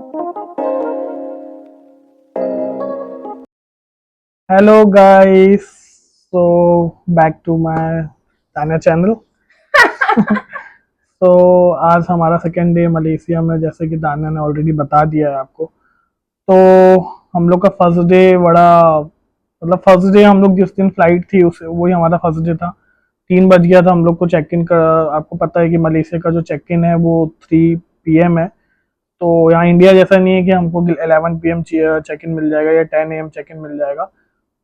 Hello guys, so back to my Tanya channel. तो आज हमारा सेकेंड डे मलेशिया में, जैसे कि तान्या ने ऑलरेडी बता दिया है आपको। तो हम लोग का फर्स्ट डे बड़ा, मतलब फर्स्ट डे हम लोग जिस दिन फ्लाइट थी उस वही हमारा फर्स्ट डे था। 3 बज गया था हम लोग को चेक इन कर। आपको पता है कि मलेशिया का जो चेक इन है वो 3 PM है। तो यहाँ इंडिया जैसा नहीं है कि हमको 11 PM चेक इन मिल जाएगा या 10 AM चेक इन मिल जाएगा।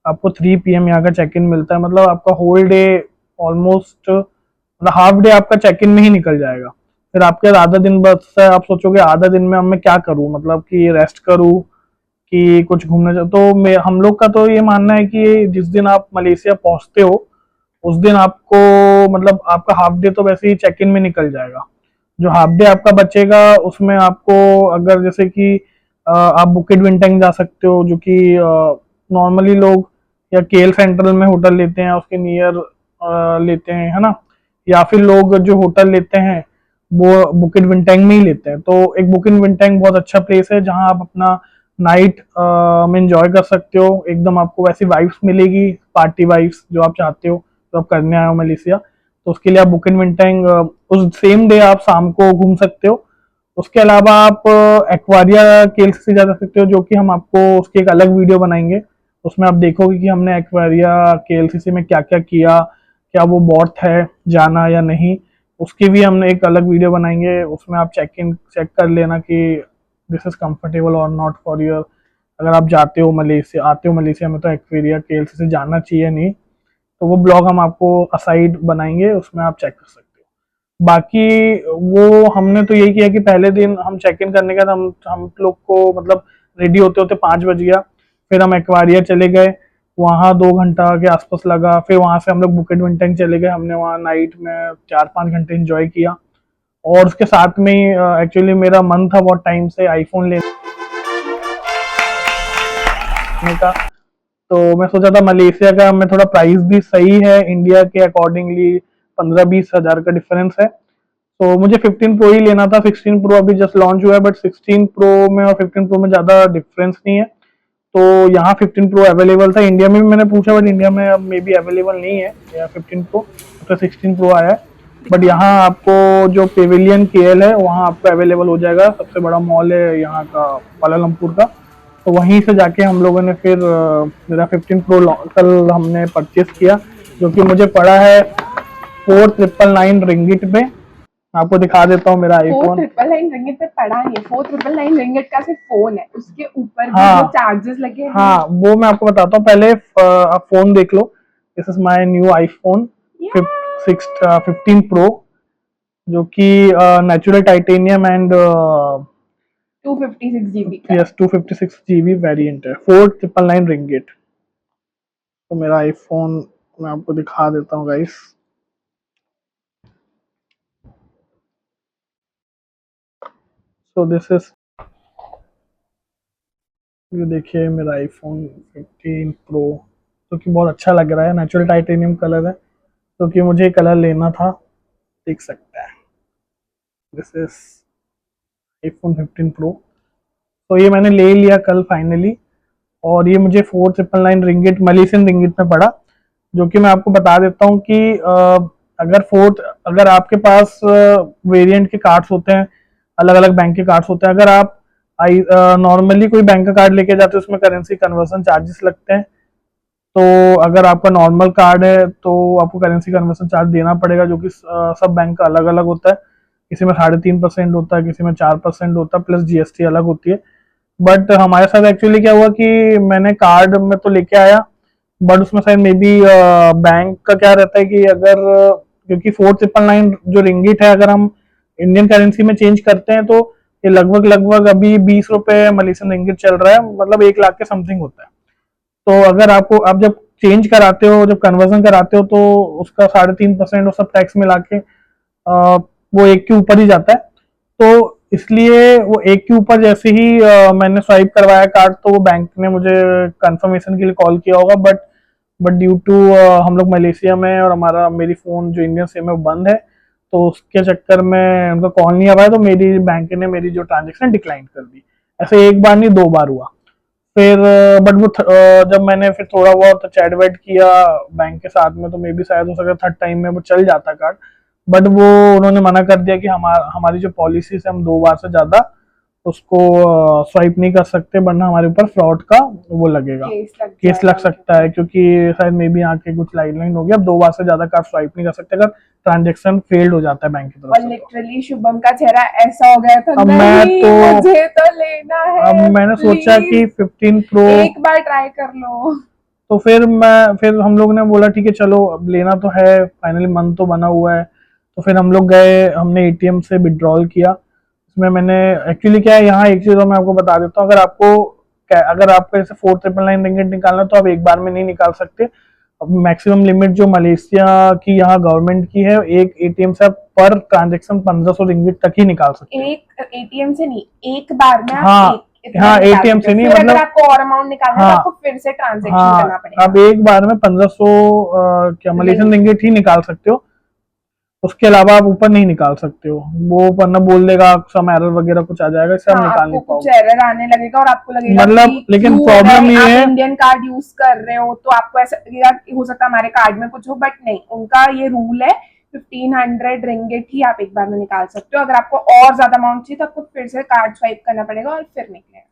आपको 3 PM यहाँ का चेक इन मिलता है, मतलब आपका होल डे ऑलमोस्ट, मतलब हाफ डे आपका चेक इन में ही निकल जाएगा। फिर आपके आधा दिन बचता है। आप सोचोगे आधा दिन में अब मैं क्या करूँ, मतलब कि रेस्ट करूँ कि कुछ घूमने जाओ। तो मैं हम लोग का तो ये मानना है कि जिस दिन आप मलेशिया पहुंचते हो उस दिन आपको, मतलब आपका हाफ डे तो वैसे ही चेक इन में निकल जाएगा। जो हाफ डे आपका बचेगा उसमें आपको, अगर जैसे कि आप बुकिट विंटेंग जा सकते हो, जो कि नॉर्मली लोग या केल सेंट्रल में होटल लेते हैं उसके नियर लेते हैं, है ना। या फिर लोग जो होटल लेते हैं वो बुकिट विंटेंग में ही लेते हैं। तो एक बुकिट विंटेंग बहुत अच्छा प्लेस है जहां आप अपना नाइट में एंजॉय कर सकते हो। एकदम आपको वैसी वाइब्स मिलेगी, पार्टी वाइब्स जो आप चाहते हो, जो आप करने आए हो मलेशिया। तो उसके लिए आप बुकिट विंटेंग उस सेम डे आप शाम को घूम सकते हो। उसके अलावा आप एक्वारिया केएलसीसी जा सकते हो, जो कि हम आपको उसकी एक अलग वीडियो बनाएंगे। उसमें आप देखोगे कि हमने एक्वारिया केएलसीसी में क्या क्या किया, क्या वो बॉट है जाना या नहीं। उसकी भी हमने एक अलग वीडियो बनाएंगे। उसमें आप चेक कर लेना कि दिस इज कंफर्टेबल और नॉट फॉर योर। अगर आप जाते हो मलेशिया, आते हो मलेशिया में, तो एक्वेरिया केएलसीसी जाना चाहिए नहीं। तो वो ब्लॉग हम आपको असाइड बनाएंगे, उसमें आप चेक कर सकते हो। बाकी वो हमने तो यही किया कि पहले दिन हम चेक इन करने का, हम लोग को मतलब रेडी होते होते 5 बज गया। फिर हम एक्वारिया चले गए, वहाँ 2 घंटा के आसपास लगा। फिर वहाँ से हम लोग बुकेट विंटेंग चले गए। हमने वहाँ नाइट में 4-5 घंटे एंजॉय किया। और उसके साथ में एक्चुअली मेरा मन था बहुत टाइम से आईफोन लेने का। तो मैं सोचा था मलेशिया का, मैं थोड़ा प्राइस भी सही है इंडिया के अकॉर्डिंगली, 15-20 हज़ार का डिफरेंस है। तो मुझे 15 प्रो ही लेना था। 16 प्रो अभी जस्ट लॉन्च हुआ है, बट 16 प्रो में और 15 प्रो में ज़्यादा डिफरेंस नहीं है। तो यहाँ 15 प्रो अवेलेबल था, इंडिया में भी मैंने पूछा, बट इंडिया में अब मे बी अवेलेबल नहीं है या 15 प्रो, तो 16 प्रो आया है। बट यहाँ आपको जो पेविलियन केएल है वहाँ आपको अवेलेबल हो जाएगा। सबसे बड़ा मॉल है यहाँ का, कुआलालंपुर का। तो वहीं से जाके हम लोगों ने फिर मेरा 15 प्रो कल हमने परचेस किया, जो कि मुझे पड़ा है 4,999 रिंगिट में। आपको दिखा देता हूँ मेरा four iPhone. Triple nine ringgit पे पड़ा नहीं है। 4,999 रिंगिट का सिर्फ फोन है, उसके ऊपर भी जो हाँ चार्जेस लगे हैं। हाँ, वो मैं आपको बताता हूँ। पहले आप फोन देख लो। This is my new iPhone 15 pro, जो कि नेचुरल टाइटेनियम एंड 256 GB का यस 256 GB वेरिएंट है, 4,999 रिंगिट। तो मेरा आईफोन मैं आपको दिखा देता हूँ गाइस। सो दिस इज, ये देखिए मेरा आईफोन 15 प्रो, जो कि बहुत अच्छा लग रहा है। नेचुरल टाइटेनियम कलर है, तो कि मुझे कलर लेना था, देख सकते हैं। This is iPhone 15 pro. तो ये मैंने ले लिया कल फाइनली। और ये मुझे 4,999 रिंगिट मलेशियन रिंगिट में पड़ा। जो कि मैं आपको बता देता हूँ कि अगर आपके पास वेरिएंट के कार्ड्स होते हैं, अलग अलग बैंक के कार्ड्स होते हैं। अगर आप नॉर्मली कोई बैंक का कार्ड लेके जाते हो उसमें करेंसी कन्वर्सन चार्जेस लगते हैं। तो अगर आपका नॉर्मल कार्ड है तो आपको करेंसी कन्वर्सन चार्ज देना पड़ेगा, जो कि सब बैंक का अलग अलग होता है। किसी में 3.5% होता है, किसी में 4% होता है, प्लस जीएसटी अलग होती है। बट हमारे साथ एक्चुअली क्या हुआ कि मैंने कार्ड में तो लेके आया, बट उसमें शायद मे बी बैंक का क्या रहता है कि अगर, क्योंकि 4,999 जो रिंगिट है, अगर हम इंडियन करेंसी में चेंज करते हैं तो ये लगभग लगभग अभी 20 रुपए मलेशियन रिंगिट चल रहा है, मतलब 1 लाख के समथिंग होता है। तो अगर आपको, आप जब चेंज कराते हो, जब कन्वर्जन कराते हो, तो उसका 3.5% और सब टैक्स मिला के वो 1 के ऊपर ही जाता है। तो इसलिए वो 1 के ऊपर जैसे ही मैंने स्वाइप करवाया कार्ड, तो वो बैंक ने मुझे कंफर्मेशन के लिए कॉल किया होगा। बट ड्यू टू हम लोग मलेशिया में, और मेरी फ़ोन जो इंडियन सिम है वो बंद है, तो उसके चक्कर में उनका कॉल नहीं आ पाया। तो मेरी बैंक ने मेरी जो ट्रांजेक्शन डिक्लाइन कर दी। ऐसे एक बार नहीं 2 बार हुआ। फिर बट वो जब मैंने फिर थोड़ा बहुत चैट वैट किया बैंक के साथ में, तो मे बी शायद हो सकता है थर्ड टाइम में वो चल जाता कार्ड। बट वो उन्होंने मना कर दिया कि हमारी जो पॉलिसी है हम 2 बार से ज्यादा उसको स्वाइप नहीं कर सकते, वरना हमारे ऊपर फ्रॉड का वो लगेगा, केस लग केस लग जाएगा उनके सकता है, ऊपर। क्योंकि शायद मे बी यहाँ के कुछ लाइडलाइन हो गया, अब 2 बार से ज्यादा कार्ड स्वाइप नहीं कर सकते अगर ट्रांजेक्शन फेल्ड हो जाता है बैंक की तरफ और से। तो लिटरली शुभम का चेहरा ऐसा हो गया था, अब मैं नहीं तो मुझे तो लेना अब है मैंने सोचा कि प्लीज, 15 प्रो, एक बार ट्राई कर लो। तो फिर हम लोग ने बोला ठीक है चलो अब लेना तो है, फाइनली मन तो बना हुआ है। तो फिर हम लोग गए, हमने एटीएम से विड्रॉल किया। इसमें मैंने एक्चुअली क्या है, यहाँ एक चीज और मैं आपको बता देता हूँ, अगर आपको ऐसे 4999 रिंगिट निकालना है तो आप एक बार में नहीं निकाल सकते। अब मैक्सिमम लिमिट जो मलेशिया की यहाँ गवर्नमेंट की है, एक एटीएम से आप पर ट्रांजेक्शन 1500 रिंगिट तक ही निकाल सकते हो। एक एटीएम से नहीं, एक बार में आप हाँ, एक इतना हाँ निकाल एटीएम सकते से हो, नहीं, फिर अगर मतलब आपको और अमाउंट निकालना है तो हाँ, आपको फिर से ट्रांजेक्शन हाँ करना पड़ेगा। आप एक बार में 1500 क्या मलेशियन रिंग रिंगिट ही निकाल सकते हो, उसके अलावा आप ऊपर नहीं निकाल सकते हो। वो वरना बोल देगा सम एरर वगैरह कुछ आ जाएगा, इससे आप हाँ, निकाल आपको नहीं कुछ पाओगे। एरर आने लगेगा और आपको लगेगा मतलब कि लेकिन क्यों हो रहा प्रॉब्लम है, ये आप है, इंडियन कार्ड यूज कर रहे हो तो आपको ऐसा लगेगा कि हो सकता है हमारे कार्ड में कुछ हो, बट नहीं, उनका ये रूल है 1500 रिंगिट ही आप एक बार में निकाल सकते हो। अगर आपको और ज्यादा अमाउंट चाहिए तो आपको फिर से कार्ड स्वाइप करना पड़ेगा और फिर निकलेगा।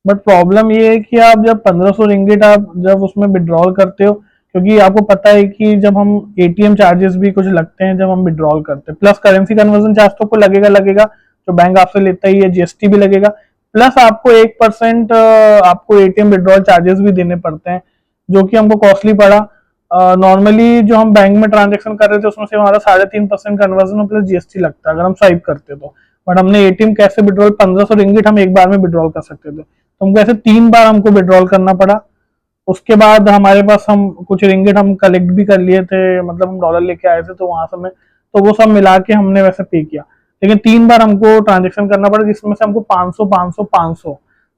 बट प्रॉब्लम ये है कि आप जब 1500 रिंगिट आप जब उसमें विड्रॉल करते हो, क्योंकि आपको पता है कि जब हम एटीएम चार्जेस भी कुछ लगते हैं जब हम विड्रॉल करते हैं, प्लस करेंसी कन्वर्जन चार्ज तो को लगेगा जो बैंक आपसे लेता ही है, जीएसटी भी लगेगा, प्लस आपको 1% आपको एटीएम विड्रॉल चार्जेस भी देने पड़ते हैं, जो कि हमको कॉस्टली पड़ा। नॉर्मली जो हम बैंक में ट्रांजेक्शन कर रहे थे उसमें से हमारा 3.5% कन्वर्जन प्लस जीएसटी लगता है अगर हम स्वाइप करते तो। बट हमने एटीएम कैश से विड्रॉल 1500 रिंगिट हम एक बार में विड्रॉल कर सकते थे, तो हमको ऐसे 3 बार हमको विड्रॉल करना पड़ा। उसके बाद हमारे पास हम कुछ रिंगिट हम कलेक्ट भी कर लिए थे, मतलब हम डॉलर लेके आए थे तो वहां से में, तो वो सब मिला के हमने वैसे पे किया। लेकिन 3 बार हमको ट्रांजेक्शन करना पड़ा, जिसमें से हमको 500 500 500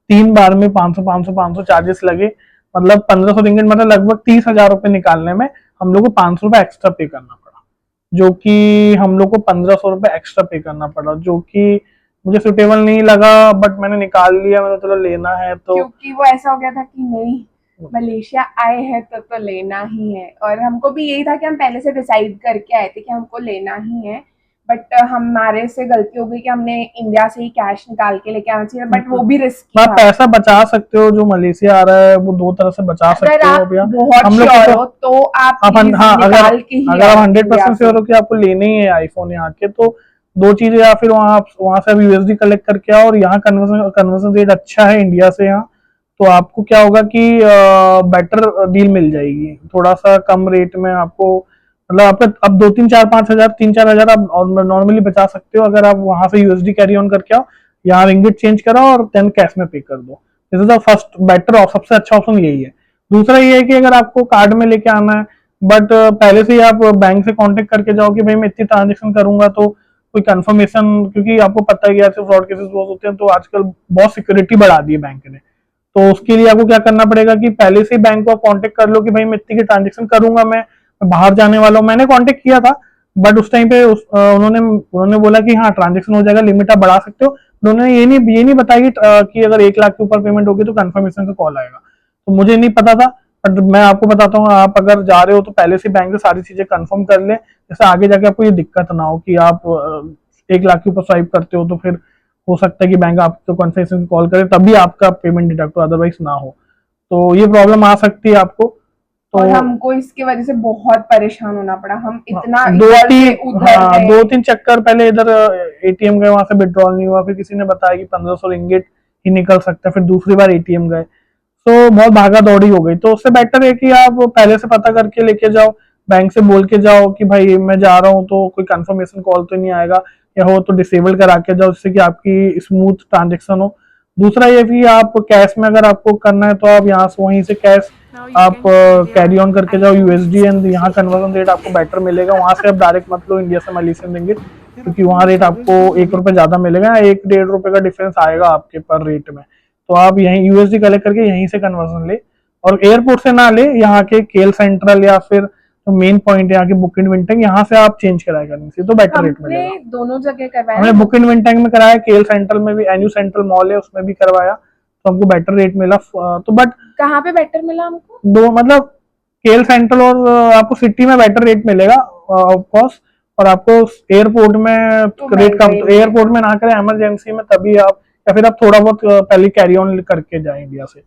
3 बार में 500 500 500 चार्जेस लगे। मतलब 1500 रिंगिट मतलब लगभग 30,000 रुपए निकालने में हम लोग को 500 रुपए एक्स्ट्रा पे करना पड़ा, जो कि हम लोग को 1500 रुपए एक्स्ट्रा पे करना पड़ा, जो कि मुझे सुटेबल नहीं लगा। बट मैंने निकाल लिया, मैंने चलो लेना है तो। क्योंकि वो ऐसा हो गया था कि नहीं, मलेशिया आए हैं तो लेना ही है, और हमको भी यही था कि हम पहले से डिसाइड करके आए थे कि हमको लेना ही है। बट हमारे से गलती हो गई कि हमने इंडिया से ही कैश निकाल के लेके आना चाहिए, बट वो भी रिस्की आप था। पैसा बचा सकते हो, जो मलेशिया आ रहा है वो 2 तरह से बचा अगर सकते हो आप अब यार। बहुत हम लोग को श्योर तो हो तो आप आप प्लीज हाँ, निकाल के ही अगर आप आओ हंड्रेड इंडिया परसेंट से। श्योर हो कि आपको लेने ही है आईफोन यहाँ के, तो दो चीजें, या फिर वहां से आप यूएसडी कलेक्ट करके आओ, और यहाँ कन्वर्सन कन्वर्सन रेट अच्छा है इंडिया से यहाँ, तो आपको क्या होगा कि बेटर डील मिल जाएगी, थोड़ा सा कम रेट में आपको। मतलब आपका अब 2 3 4 5 हजार 3 4 हजार आप नॉर्मली बचा सकते हो अगर आप वहां से यूएसडी कैरी ऑन करके आओ, यहाँ रिंगिट चेंज कराओ और देन कैश में पे कर दो। This is the first better और सबसे अच्छा ऑप्शन यही है। दूसरा ये है कि अगर आपको कार्ड में लेके आना है, बट पहले से ही आप बैंक से कांटेक्ट करके जाओ कि भाई मैं इतनी ट्रांजेक्शन करूंगा, तो कोई कंफर्मेशन, क्योंकि आपको पता है कि ऐसे फ्रॉड केसेस बहुत होते हैं, तो आजकल बहुत सिक्योरिटी बढ़ा दी है बैंक ने। तो उसके लिए आपको क्या करना पड़ेगा कि पहले से ही बैंक को आप कांटेक्ट कर लो कि भाई मैं इतनी की ट्रांजेक्शन करूंगा, मैं बाहर जाने वाला हूँ। मैंने कांटेक्ट किया था, बट उस टाइम पे उन्होंने बोला कि हाँ ट्रांजेक्शन हो जाएगा, लिमिट आप बढ़ा सकते हो। उन्होंने ये नहीं बताया कि अगर 1 लाख के ऊपर पेमेंट होगी तो कंफर्मेशन का कॉल आएगा, तो मुझे नहीं पता था। बट मैं आपको बताता हूँ, आप अगर जा रहे हो तो पहले से बैंक से सारी चीजें कंफर्म कर ले, जैसे आगे जाके आपको ये दिक्कत ना हो कि आप 1 लाख के ऊपर स्वाइप करते हो तो फिर हो सकता है कि बैंक आपको कन्फर्मेशन कॉल करे तभी आपका पेमेंट डिडक्ट हो, अदरवाइज ना हो। तो ये प्रॉब्लम आ सकती है आपको। तो और हमको इसकी वजह से बहुत परेशान होना पड़ा, हम इतना दो इधर से तीन उधर हाँ गए। 2 3 चक्कर पहले इधर एटीएम गए, वहां से विड्रॉल नहीं हुआ, फिर किसी ने बताया कि 1500 रिंगिट ही निकल सकता है, फिर दूसरी बार एटीएम गए, तो बहुत भागा दौड़ी हो गई। तो उससे बेटर है कि आप पहले से पता करके लेके जाओ, बैंक से बोल के जाओ कि भाई मैं जा रहा हूँ, तो कोई कंफर्मेशन कॉल तो नहीं आएगा, या हो तो डिसेबल करा के जाओ, जिससे कि आपकी स्मूथ ट्रांजेक्शन हो। दूसरा ये भी, आप कैश में अगर आपको करना है तो आप यहाँ से वहीं से कैश आप कैरी ऑन करके जाओ यूएसडी, एंड यहाँ कन्वर्जन रेट आपको बेटर मिलेगा। वहां से आप डायरेक्ट मत लो इंडिया से मलेशियन रिंगिट, क्योंकि वहाँ रेट आपको 1 रुपए ज्यादा मिलेगा, 1 1.5 रुपए का डिफरेंस आएगा आपके पर रेट में। तो आप यहीं यूएसडी कलेक्ट करके यहीं से कन्वर्जन ले, और एयरपोर्ट से ना ले, यहाँ के केल सेंट्रल या फिर तो मेन पॉइंट है यहाँ की बुक इन विंटेंग, यहाँ से आप चेंज कराया करनी चाहिए तो बेटर रेट हमने मिलेगा। दोनों जगह करवाया हमने ना। बुक इन विंटेंग में कराया, केल सेंट्रल में भी, एनयू सेंट्रल मॉल है उसमें भी करवाया, तो हमको बेटर रेट मिला। तो बट कहाँ पे बेटर मिला हमको? दो मतलब केल सेंट्रल और आपको सिटी में बेटर रेट मिलेगा ऑफ कोर्स, और आपको एयरपोर्ट में तो रेट महंगा कम, ही तो मिलेगा। एयरपोर्ट में ना करें, इमरजेंसी में तभी आप, या फिर आप थोड़ा बहुत पहले कैरी ऑन करके जाएं इंडिया से,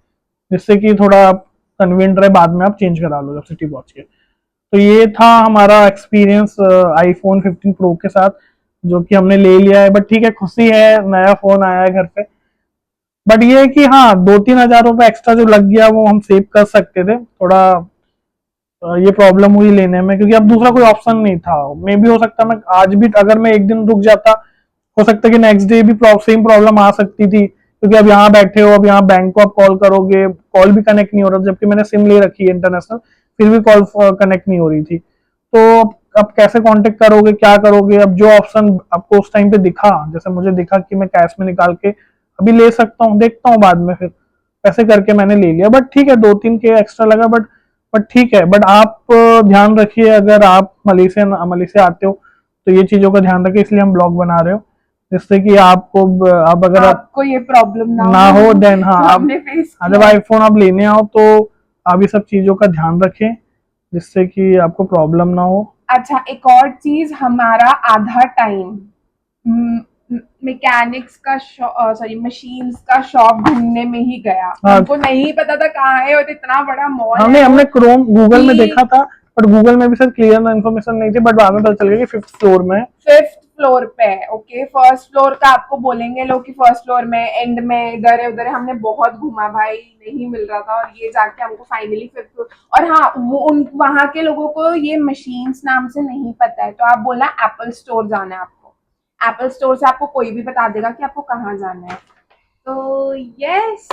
जिससे कि थोड़ा कन्वीनियंट रहे, बाद में आप चेंज करा लो जब सिटी पहुंच के। तो ये था हमारा एक्सपीरियंस आईफोन 15 प्रो के साथ, जो कि हमने ले लिया है। बट ठीक है, खुशी है, नया फोन आया है घर पे। बट ये है कि हाँ, 2-3 हज़ार रुपए एक्स्ट्रा जो लग गया वो हम सेव कर सकते थे थोड़ा। ये प्रॉब्लम हुई लेने में, क्योंकि अब दूसरा कोई ऑप्शन नहीं था। मे भी हो सकता है मैं आज भी, अगर मैं एक दिन रुक जाता, हो सकता है कि नेक्स्ट डे भी सेम प्रॉब्लम आ सकती थी, क्योंकि अब यहाँ बैठे हो, अब यहाँ बैंक को आप कॉल करोगे, कॉल भी कनेक्ट नहीं हो रहा, जबकि मैंने सिम ले रखी है इंटरनेशनल, फिर भी कॉल कनेक्ट नहीं हो रही थी। तो अब कैसे कांटेक्ट करोगे, क्या करोगे? अब जो ऑप्शन आपको उस टाइम पे दिखा, जैसे मुझे दिखा कि मैं कैश में निकाल के अभी ले सकता हूँ, देखता हूँ बाद में, फिर ऐसे करके मैंने ले लिया। बट ठीक है, 2-3 के एक्स्ट्रा लगा, बट ठीक है। बट आप ध्यान रखिए, अगर आप मलेशिया आते हो तो ये चीजों का ध्यान रखिए, इसलिए हम ब्लॉग बना रहे हो, जिससे कि आपको, आप अगर आप आपको ये प्रॉब्लम ना हो, देन हाँ, जो आप हमने फेस जब किया है। आईफोन आप लेने आओ तो आप ये सब चीजों का ध्यान रखें, जिससे कि आपको प्रॉब्लम ना हो। अच्छा, एक और चीज, हमारा आधा टाइम मैकेनिक्स का सॉरी मशीन्स का शॉप ढूंढने में ही गया। हाँ, हमको नहीं पता था कहाँ है, और इतना बड़ा मॉल हमने है वो हमने क्रोम गूगल में कि देखा था, बट गूगल में भी सर क्लियर इन्फॉर्मेशन नहीं थी, बट बाद में पता चल गया कि 5th फ्लोर में है। 5th फ्लोर पे है। ओके, फर्स्ट फ्लोर का आपको बोलेंगे लोग कि फर्स्ट फ्लोर में एंड में इधर है उधर है। हमने बहुत घूमा भाई, नहीं मिल रहा था, और ये जाके हमको फाइनली 5th फ्लोर। और हाँ, वो उन वहां के लोगों को ये मशीन्स नाम से नहीं पता है, तो आप बोलना एप्पल स्टोर जाना है आपको। एप्पल स्टोर से आपको कोई भी बता देगा कि आपको कहाँ जाना है। तो यस,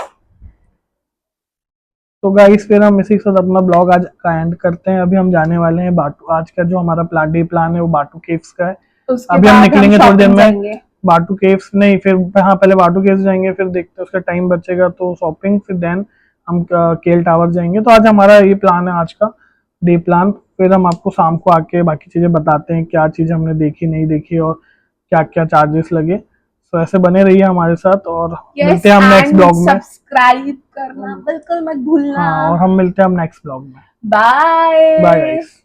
तो गाइस, फिर हम इसी के साथ अपना ब्लॉग आज का एंड करते हैं। अभी हम जाने वाले हैं बाटू, आज का जो हमारा डे प्लान है वो बाटू केव्स का है। उसके अभी हम बाद हम निकलेंगे थोड़ी देर शॉपिंग में। जाएंगे। बाटू केव्स नहीं, फिर हाँ, पहले बाटू केव्स जाएंगे, फिर देखते हैं उसका टाइम बचेगा तो शॉपिंग, फिर देन हम केल टावर जाएंगे। तो आज हमारा ये प्लान है, आज का डे प्लान। फिर हम आपको शाम को आके बाकी चीजें बताते हैं, क्या चीज हमने देखी नहीं देखी, और क्या क्या चार्जेस लगे। तो ऐसे बने रहिए हमारे साथ, और यस, मिलते हैं हम नेक्स्ट एंड ब्लॉग में। सब्सक्राइब करना बिल्कुल मत भूलना। हाँ, और हम मिलते हैं हम नेक्स्ट ब्लॉग में। Bye bye. गाइस।